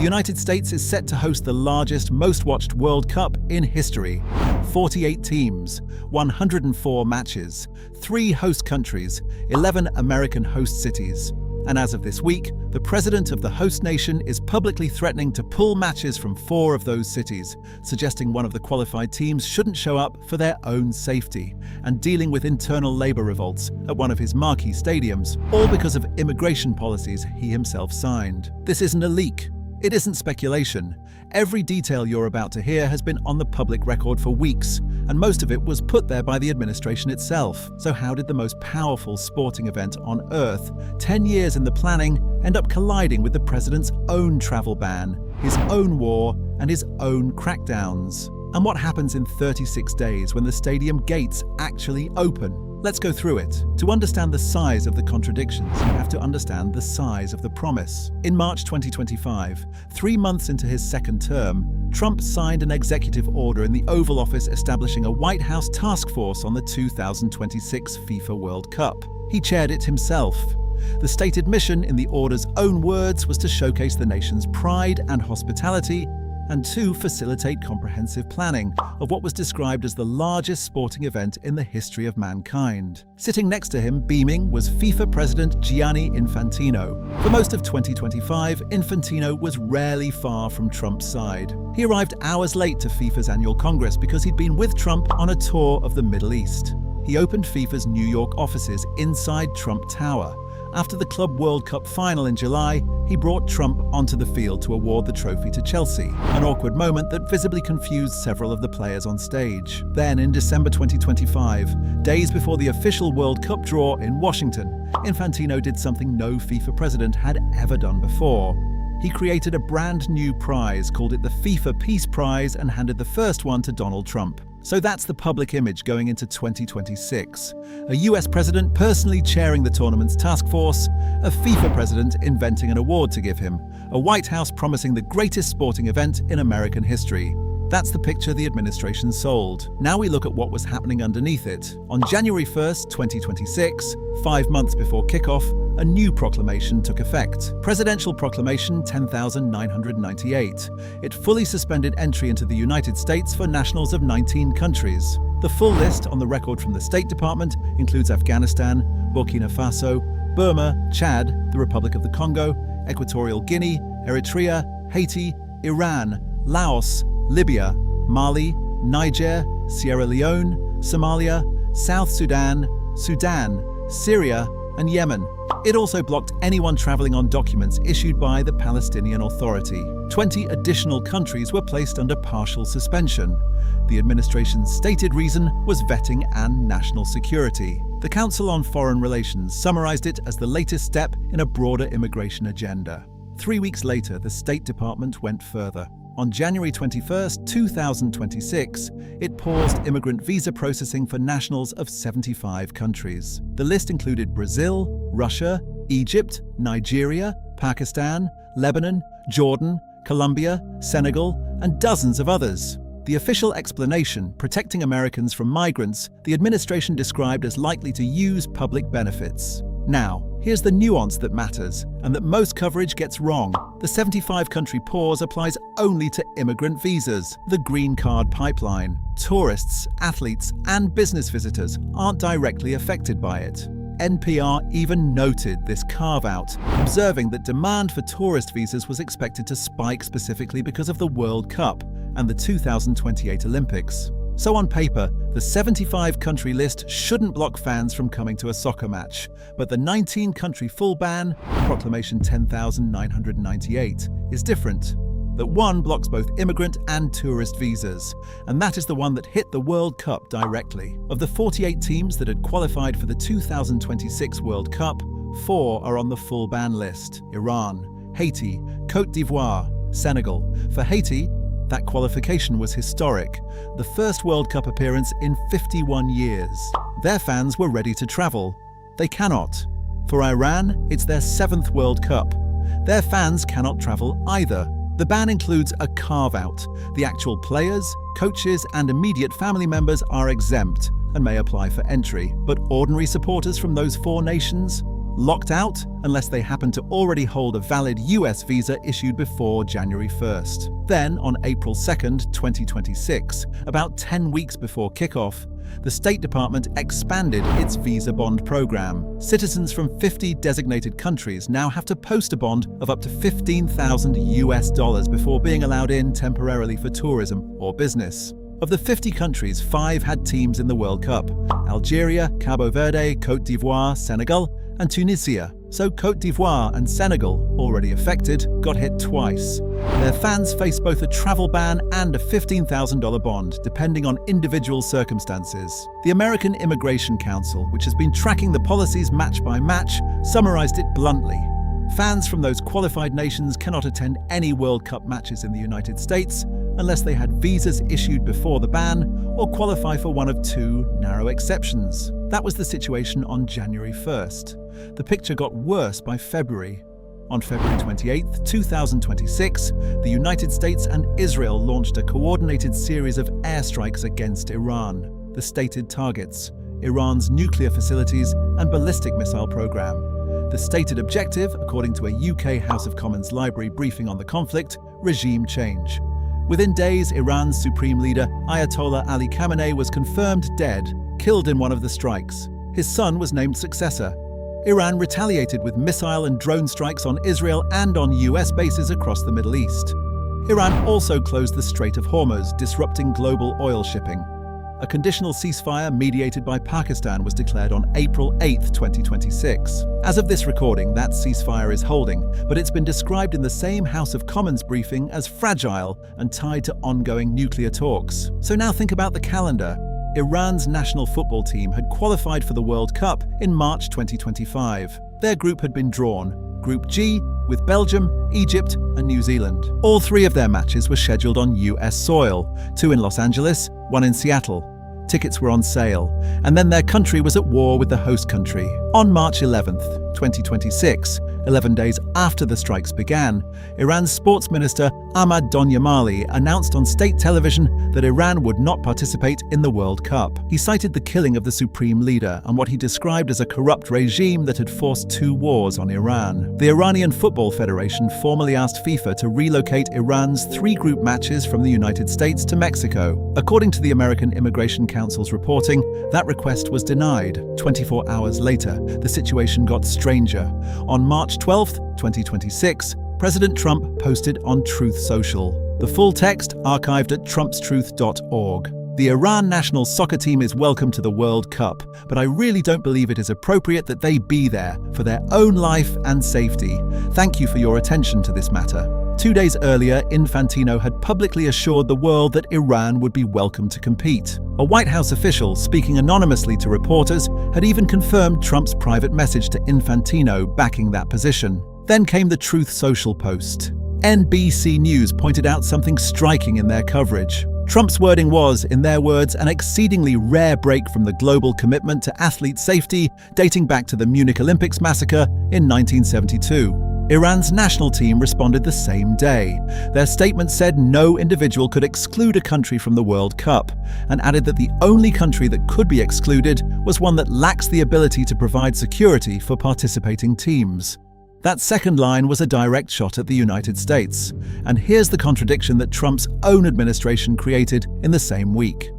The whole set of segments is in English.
The United States is set to host the largest, most-watched World Cup in history. 48 teams, 104 matches, 3 host countries, 11 American host cities. And as of this week, the president of the host nation is publicly threatening to pull matches from 4 of those cities, suggesting one of the qualified teams shouldn't show up for their own safety, and dealing with internal labor revolts at one of his marquee stadiums, all because of immigration policies he himself signed. This isn't a leak. It isn't speculation. Every detail you're about to hear has been on the public record for weeks, and most of it was put there by the administration itself. So how did the most powerful sporting event on Earth, 10 years in the planning, end up colliding with the president's own travel ban, his own war, and his own crackdowns? And what happens in 36 days when the stadium gates actually open? Let's go through it. To understand the size of the contradictions, you have to understand the size of the promise. In March 2025, 3 months into his second term, Trump signed an executive order in the Oval Office establishing a White House task force on the 2026 FIFA World Cup. He chaired it himself. The stated mission, in the order's own words, was to showcase the nation's pride and hospitality, and to facilitate comprehensive planning of what was described as the largest sporting event in the history of mankind. Sitting next to him, beaming, was FIFA President Gianni Infantino. For most of 2025, Infantino was rarely far from Trump's side. He arrived hours late to FIFA's annual Congress because he'd been with Trump on a tour of the Middle East. He opened FIFA's New York offices inside Trump Tower. After the Club World Cup final in July, he brought Trump onto the field to award the trophy to Chelsea, an awkward moment that visibly confused several of the players on stage. Then, in December 2025, days before the official World Cup draw in Washington, Infantino did something no FIFA president had ever done before. He created a brand new prize, called it the FIFA Peace Prize, and handed the first one to Donald Trump. So that's the public image going into 2026. A US president personally chairing the tournament's task force, a FIFA president inventing an award to give him, a White House promising the greatest sporting event in American history. That's the picture the administration sold. Now we look at what was happening underneath it. On January 1st, 2026, 5 months before kickoff, a new proclamation took effect. Presidential Proclamation 10,998. It fully suspended entry into the United States for nationals of 19 countries. The full list on the record from the State Department includes Afghanistan, Burkina Faso, Burma, Chad, the Republic of the Congo, Equatorial Guinea, Eritrea, Haiti, Iran, Laos, Libya, Mali, Niger, Sierra Leone, Somalia, South Sudan, Sudan, Syria, and Yemen. It also blocked anyone traveling on documents issued by the Palestinian Authority. 20 additional countries were placed under partial suspension. The administration's stated reason was vetting and national security. The Council on Foreign Relations summarized it as the latest step in a broader immigration agenda. 3 weeks later, the State Department went further. On January 21, 2026, it paused immigrant visa processing for nationals of 75 countries. The list included Brazil, Russia, Egypt, Nigeria, Pakistan, Lebanon, Jordan, Colombia, Senegal, and dozens of others. The official explanation, protecting Americans from migrants, the administration described as likely to use public benefits. Now, here's the nuance that matters, and that most coverage gets wrong. The 75-country pause applies only to immigrant visas, the green card pipeline. Tourists, athletes, and business visitors aren't directly affected by it. NPR even noted this carve-out, observing that demand for tourist visas was expected to spike specifically because of the World Cup and the 2028 Olympics. So on paper, the 75-country list shouldn't block fans from coming to a soccer match, but the 19-country full ban, Proclamation 10,998, is different. That one blocks both immigrant and tourist visas, and that is the one that hit the World Cup directly. Of the 48 teams that had qualified for the 2026 World Cup, 4 are on the full ban list: Iran, Haiti, Côte d'Ivoire, Senegal. For Haiti, that qualification was historic, the first World Cup appearance in 51 years. Their fans were ready to travel. They cannot. For Iran, it's their 7th World Cup. Their fans cannot travel either. The ban includes a carve-out. The actual players, coaches, and immediate family members are exempt and may apply for entry, but ordinary supporters from those 4 nations locked out unless they happen to already hold a valid US visa issued before January 1st. Then, on April 2nd, 2026, about 10 weeks before kickoff, the State Department expanded its visa bond program. Citizens from 50 designated countries now have to post a bond of up to $15,000 before being allowed in temporarily for tourism or business. Of the 50 countries, 5 had teams in the World Cup: Algeria, Cabo Verde, Côte d'Ivoire, Senegal, and Tunisia. So Côte d'Ivoire and Senegal, already affected, got hit twice. Their fans face both a travel ban and a $15,000 bond, depending on individual circumstances. The American Immigration Council, which has been tracking the policies match by match, summarized it bluntly. Fans from those qualified nations cannot attend any World Cup matches in the United States unless they had visas issued before the ban or qualify for one of 2 narrow exceptions. That was the situation on January 1st. The picture got worse by February. On February 28, 2026, the United States and Israel launched a coordinated series of airstrikes against Iran. The stated targets: Iran's nuclear facilities and ballistic missile program. The stated objective, according to a UK House of Commons library briefing on the conflict: regime change. Within days, Iran's supreme leader, Ayatollah Ali Khamenei, was confirmed dead, killed in one of the strikes. His son was named successor. Iran retaliated with missile and drone strikes on Israel and on US bases across the Middle East. Iran also closed the Strait of Hormuz, disrupting global oil shipping. A conditional ceasefire mediated by Pakistan was declared on April 8, 2026. As of this recording, that ceasefire is holding, but it's been described in the same House of Commons briefing as fragile and tied to ongoing nuclear talks. So now think about the calendar. Iran's national football team had qualified for the World Cup in March 2025. Their group had been drawn, Group G, with Belgium, Egypt, and New Zealand. All 3 of their matches were scheduled on US soil, 2 in Los Angeles, 1 in Seattle. Tickets were on sale, and then their country was at war with the host country. On March 11th, 2026, 11 days after the strikes began, Iran's sports minister Ahmad Donyamali announced on state television that Iran would not participate in the World Cup. He cited the killing of the supreme leader and what he described as a corrupt regime that had forced 2 wars on Iran. The Iranian Football Federation formally asked FIFA to relocate Iran's 3 group matches from the United States to Mexico. According to the American Immigration Council's reporting, that request was denied. 24 hours later, the situation got stranger. On March 12, 2026, President Trump posted on Truth Social. The full text archived at trumpstruth.org. The Iran national soccer team is welcome to the World Cup, but I really don't believe it is appropriate that they be there for their own life and safety. Thank you for your attention to this matter. 2 days earlier, Infantino had publicly assured the world that Iran would be welcome to compete. A White House official, speaking anonymously to reporters, had even confirmed Trump's private message to Infantino backing that position. Then came the Truth Social post. NBC News pointed out something striking in their coverage. Trump's wording was, in their words, an exceedingly rare break from the global commitment to athlete safety dating back to the Munich Olympics massacre in 1972. Iran's national team responded the same day. Their statement said no individual could exclude a country from the World Cup, and added that the only country that could be excluded was one that lacks the ability to provide security for participating teams. That second line was a direct shot at the United States, and here's the contradiction that Trump's own administration created in the same week.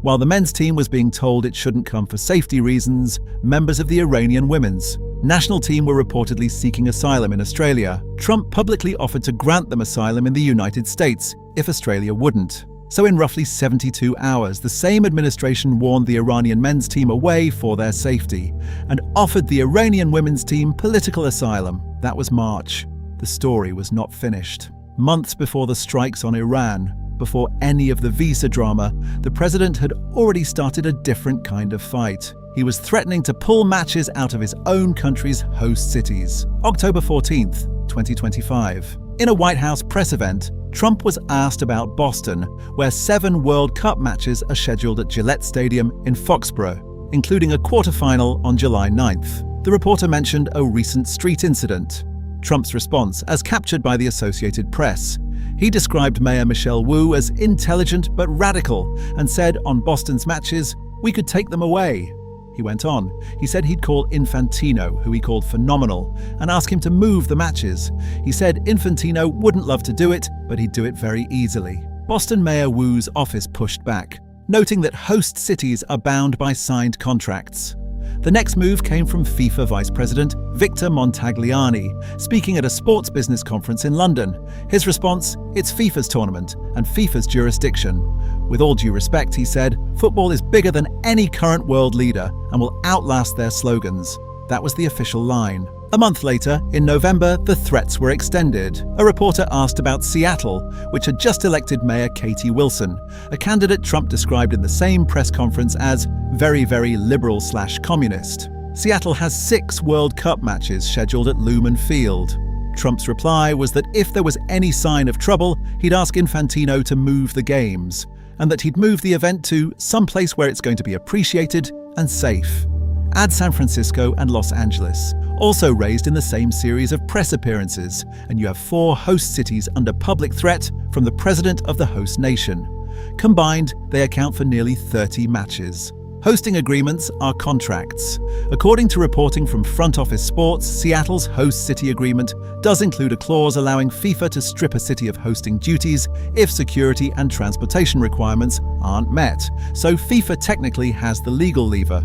While the men's team was being told it shouldn't come for safety reasons, members of the Iranian women's national team were reportedly seeking asylum in Australia. Trump publicly offered to grant them asylum in the United States if Australia wouldn't. So in roughly 72 hours, the same administration warned the Iranian men's team away for their safety and offered the Iranian women's team political asylum. That was March. The story was not finished. Months before the strikes on Iran, before any of the visa drama, the president had already started a different kind of fight. He was threatening to pull matches out of his own country's host cities. October 14th, 2025. In a White House press event, Trump was asked about Boston, where 7 World Cup matches are scheduled at Gillette Stadium in Foxborough, including a quarterfinal on July 9th. The reporter mentioned a recent street incident. Trump's response, as captured by the Associated Press. He described Mayor Michelle Wu as intelligent but radical and said on Boston's matches, "We could take them away." He went on. He said he'd call Infantino, who he called phenomenal, and ask him to move the matches. He said Infantino wouldn't love to do it, but he'd do it very easily. Boston Mayor Wu's office pushed back, noting that host cities are bound by signed contracts. The next move came from FIFA Vice President Victor Montagliani, speaking at a sports business conference in London. His response: "It's FIFA's tournament and FIFA's jurisdiction. With all due respect," he said, "football is bigger than any current world leader and will outlast their slogans." That was the official line. A month later, in November, the threats were extended. A reporter asked about Seattle, which had just elected Mayor Katie Wilson, a candidate Trump described in the same press conference as very, very liberal/communist. Seattle has 6 World Cup matches scheduled at Lumen Field. Trump's reply was that if there was any sign of trouble, he'd ask Infantino to move the games, and that he'd move the event to someplace where it's going to be appreciated and safe. Add San Francisco and Los Angeles, also raised in the same series of press appearances, and you have 4 host cities under public threat from the president of the host nation. Combined, they account for nearly 30 matches. Hosting agreements are contracts. According to reporting from Front Office Sports, Seattle's host city agreement does include a clause allowing FIFA to strip a city of hosting duties if security and transportation requirements aren't met, so FIFA technically has the legal lever.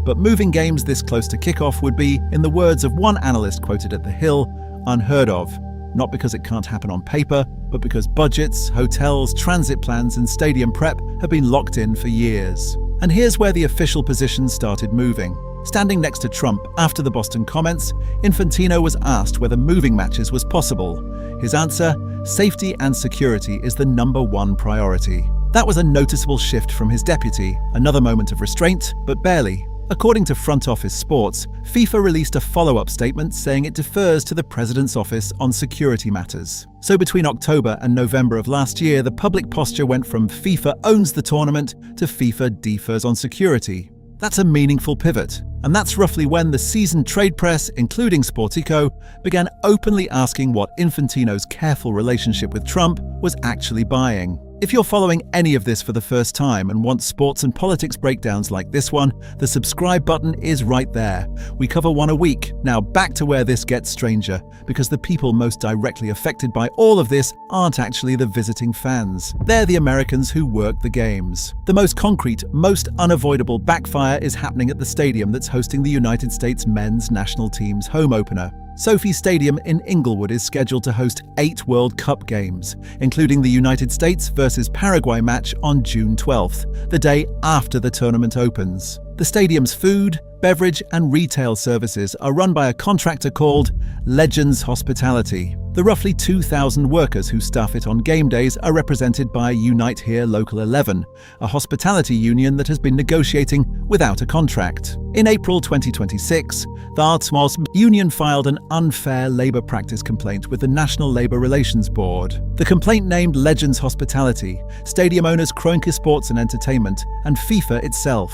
But moving games this close to kickoff would be, in the words of one analyst quoted at The Hill, unheard of. Not because it can't happen on paper, but because budgets, hotels, transit plans and stadium prep have been locked in for years. And here's where the official positions started moving. Standing next to Trump after the Boston comments, Infantino was asked whether moving matches was possible. His answer: safety and security is the #1 priority. That was a noticeable shift from his deputy, another moment of restraint, but barely. According to Front Office Sports, FIFA released a follow-up statement saying it defers to the President's office on security matters. So between October and November of last year, the public posture went from FIFA owns the tournament to FIFA defers on security. That's a meaningful pivot, and that's roughly when the seasoned trade press, including Sportico, began openly asking what Infantino's careful relationship with Trump was actually buying. If you're following any of this for the first time and want sports and politics breakdowns like this one, the subscribe button is right there. We cover one a week. Now back to where this gets stranger, because the people most directly affected by all of this aren't actually the visiting fans. They're the Americans who work the games. The most concrete, most unavoidable backfire is happening at the stadium that's hosting the United States men's national team's home opener. SoFi Stadium in Inglewood is scheduled to host 8 World Cup games, including the United States versus Paraguay match on June 12th, the day after the tournament opens. The stadium's food, beverage and retail services are run by a contractor called Legends Hospitality. The roughly 2,000 workers who staff it on game days are represented by Unite Here Local 11, a hospitality union that has been negotiating without a contract. In April 2026, the Artsmos union filed an unfair labour practice complaint with the National Labour Relations Board. The complaint named Legends Hospitality, stadium owners Kroenke Sports and Entertainment, and FIFA itself.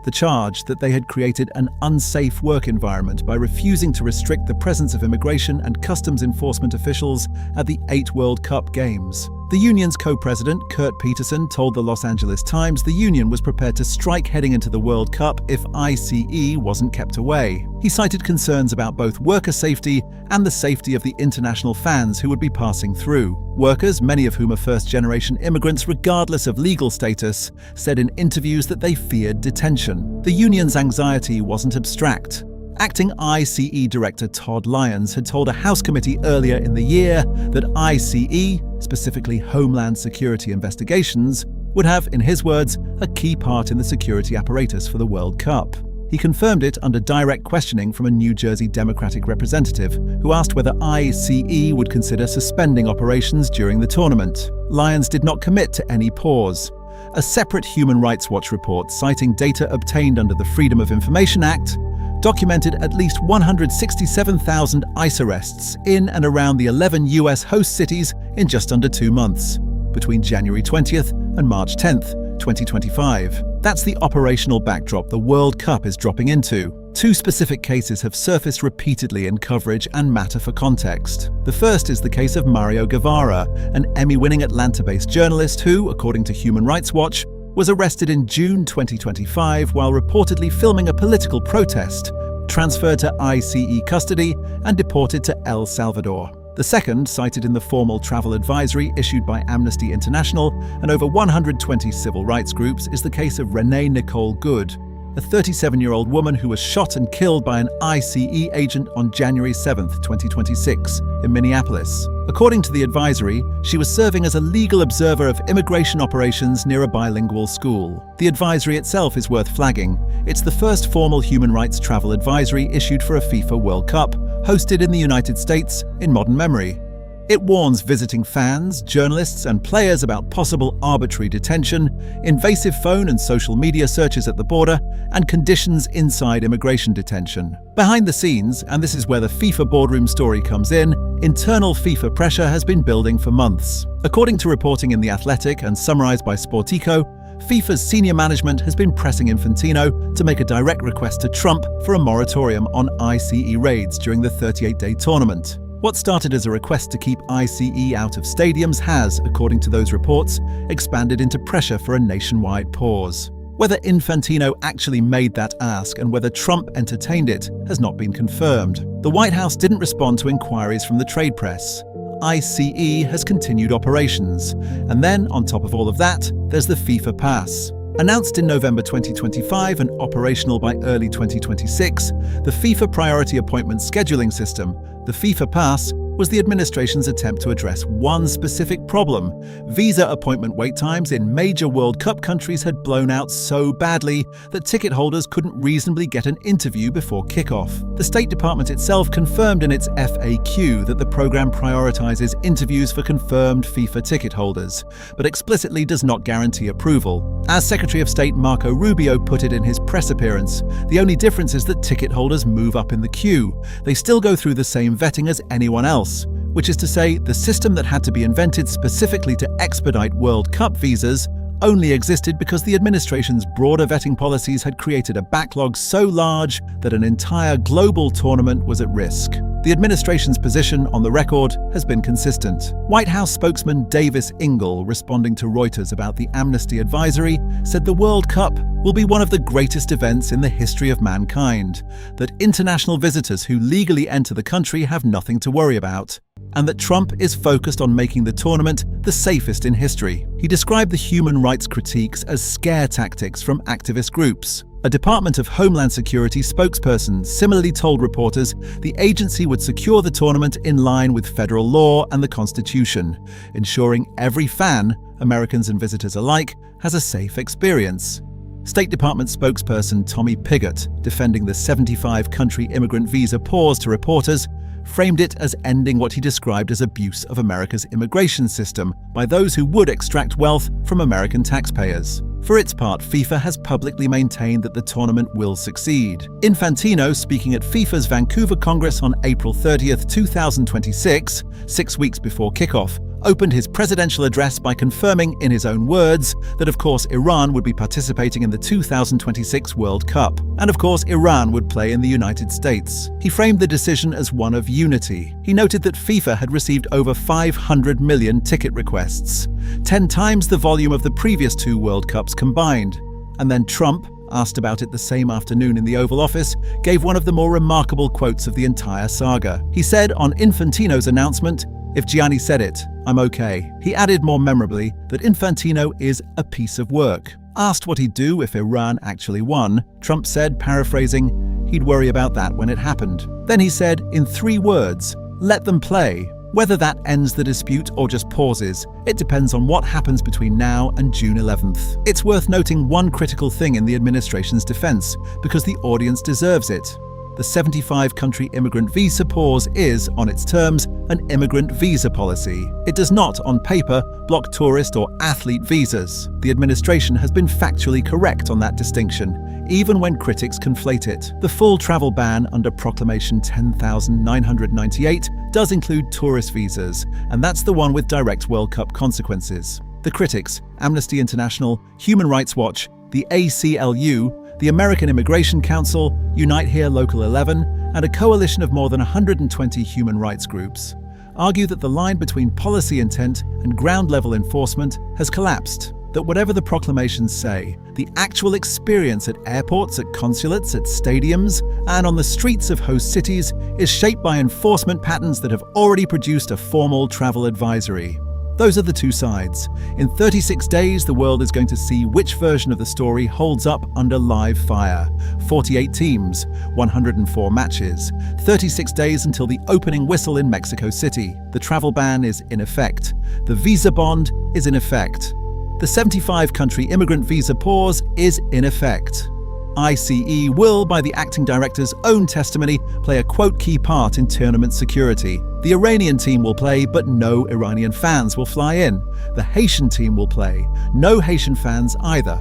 The charge that they had created an unsafe work environment by refusing to restrict the presence of immigration and customs enforcement officials at the 8 World Cup games. The union's co-president, Kurt Peterson, told the Los Angeles Times the union was prepared to strike heading into the World Cup if ICE wasn't kept away. He cited concerns about both worker safety and the safety of the international fans who would be passing through. Workers, many of whom are first-generation immigrants regardless of legal status, said in interviews that they feared detention. The union's anxiety wasn't abstract. Acting ICE Director Todd Lyons had told a House committee earlier in the year that ICE, specifically Homeland Security Investigations, would have, in his words, a key part in the security apparatus for the World Cup. He confirmed it under direct questioning from a New Jersey Democratic representative who asked whether ICE would consider suspending operations during the tournament. Lyons did not commit to any pause. A separate Human Rights Watch report citing data obtained under the Freedom of Information Act documented at least 167,000 ICE arrests in and around the 11 US host cities in just under 2 months, between January 20th and March 10th, 2025. That's the operational backdrop the World Cup is dropping into. 2 specific cases have surfaced repeatedly in coverage and matter for context. The first is the case of Mario Guevara, an Emmy-winning Atlanta-based journalist who, according to Human Rights Watch, was arrested in June 2025 while reportedly filming a political protest, transferred to ICE custody, and deported to El Salvador. The second, cited in the formal travel advisory issued by Amnesty International and over 120 civil rights groups, is the case of Renee Nicole Good, a 37-year-old woman who was shot and killed by an ICE agent on January 7, 2026, in Minneapolis. According to the advisory, she was serving as a legal observer of immigration operations near a bilingual school. The advisory itself is worth flagging. It's the first formal human rights travel advisory issued for a FIFA World Cup, hosted in the United States in modern memory. It warns visiting fans, journalists, and players about possible arbitrary detention, invasive phone and social media searches at the border, and conditions inside immigration detention. Behind the scenes, and this is where the FIFA boardroom story comes in, internal FIFA pressure has been building for months. According to reporting in The Athletic and summarized by Sportico, FIFA's senior management has been pressing Infantino to make a direct request to Trump for a moratorium on ICE raids during the 38-day tournament. What started as a request to keep ICE out of stadiums has, according to those reports, expanded into pressure for a nationwide pause. Whether Infantino actually made that ask and whether Trump entertained it has not been confirmed. The White House didn't respond to inquiries from the trade press. ICE has continued operations. And then, on top of all of that, there's the FIFA Pass. Announced in November 2025 and operational by early 2026, the FIFA Priority Appointment Scheduling System, the FIFA Pass, was the administration's attempt to address one specific problem. Visa appointment wait times in major World Cup countries had blown out so badly that ticket holders couldn't reasonably get an interview before kickoff. The State Department itself confirmed in its FAQ that the program prioritizes interviews for confirmed FIFA ticket holders, but explicitly does not guarantee approval. As Secretary of State Marco Rubio put it in his press appearance, the only difference is that ticket holders move up in the queue. They still go through the same vetting as anyone else, which is to say, the system that had to be invented specifically to expedite World Cup visas only existed because the administration's broader vetting policies had created a backlog so large that an entire global tournament was at risk. The administration's position on the record has been consistent. White House spokesman Davis Ingle, responding to Reuters about the Amnesty advisory, said the World Cup will be one of the greatest events in the history of mankind, that international visitors who legally enter the country have nothing to worry about, and that Trump is focused on making the tournament the safest in history. He described the human rights critiques as scare tactics from activist groups. A Department of Homeland Security spokesperson similarly told reporters the agency would secure the tournament in line with federal law and the Constitution, ensuring every fan, Americans and visitors alike, has a safe experience. State Department spokesperson Tommy Pigott, defending the 75-country immigrant visa pause to reporters, framed it as ending what he described as abuse of America's immigration system by those who would extract wealth from American taxpayers. For its part, FIFA has publicly maintained that the tournament will succeed. Infantino, speaking at FIFA's Vancouver Congress on April 30, 2026, 6 weeks before kickoff, opened his presidential address by confirming, in his own words, that of course Iran would be participating in the 2026 World Cup, and of course Iran would play in the United States. He framed the decision as one of unity. He noted that FIFA had received over 500 million ticket requests, 10 times the volume of the previous 2 World Cups combined. And then Trump, asked about it the same afternoon in the Oval Office, gave one of the more remarkable quotes of the entire saga. He said on Infantino's announcement, "If Gianni said it, I'm okay." He added more memorably that Infantino is a piece of work. Asked what he'd do if Iran actually won, Trump said, paraphrasing, he'd worry about that when it happened. Then he said, in 3 words, let them play. Whether that ends the dispute or just pauses, it depends on what happens between now and June 11th. It's worth noting one critical thing in the administration's defense, because the audience deserves it. The 75-country immigrant visa pause is, on its terms, an immigrant visa policy. It does not, on paper, block tourist or athlete visas. The administration has been factually correct on that distinction, even when critics conflate it. The full travel ban under Proclamation 10,998 does include tourist visas, and that's the one with direct World Cup consequences. The critics, Amnesty International, Human Rights Watch, the ACLU, the American Immigration Council, Unite Here Local 11, and a coalition of more than 120 human rights groups, argue that the line between policy intent and ground-level enforcement has collapsed. that whatever the proclamations say, the actual experience at airports, at consulates, at stadiums, and on the streets of host cities is shaped by enforcement patterns that have already produced a formal travel advisory. Those are the two sides. In 36 days, the world is going to see which version of the story holds up under live fire. 48 teams, 104 matches, 36 days until the opening whistle in Mexico City. The travel ban is in effect. The visa bond is in effect. The 75-country immigrant visa pause is in effect. ICE will, by the acting director's own testimony, play a quote key part in tournament security. The Iranian team will play, but no Iranian fans will fly in. The Haitian team will play, no Haitian fans either.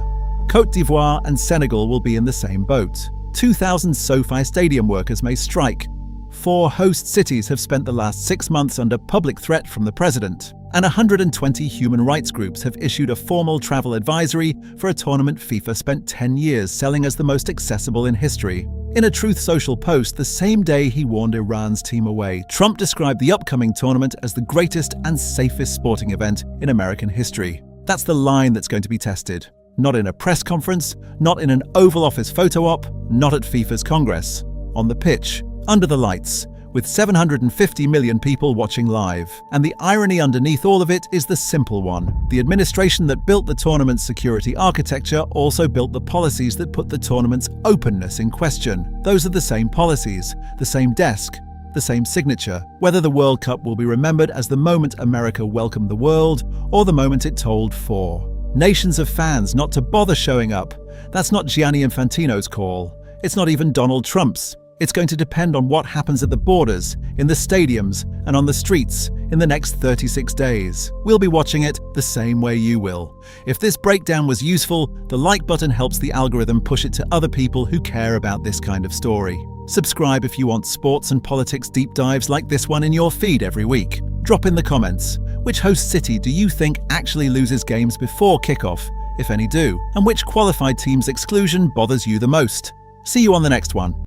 Côte d'Ivoire and Senegal will be in the same boat. 2,000 SoFi Stadium workers may strike. 4 host cities have spent the last 6 months under public threat from the president. And 120 human rights groups have issued a formal travel advisory for a tournament FIFA spent 10 years selling as the most accessible in history. In a Truth Social post the same day he warned Iran's team away, Trump described the upcoming tournament as the greatest and safest sporting event in American history. That's the line that's going to be tested. Not in a press conference, not in an Oval Office photo op, not at FIFA's Congress. On the pitch, under the lights, with 750 million people watching live. And the irony underneath all of it is the simple one. The administration that built the tournament's security architecture also built the policies that put the tournament's openness in question. Those are the same policies, the same desk, the same signature. Whether the World Cup will be remembered as the moment America welcomed the world or the moment it told 4 nations of fans not to bother showing up. That's not Gianni Infantino's call. It's not even Donald Trump's. It's going to depend on what happens at the borders, in the stadiums, and on the streets in the next 36 days. We'll be watching it the same way you will. If this breakdown was useful, the like button helps the algorithm push it to other people who care about this kind of story. Subscribe if you want sports and politics deep dives like this one in your feed every week. Drop in the comments, which host city do you think actually loses games before kickoff, if any do? And which qualified team's exclusion bothers you the most? See you on the next one.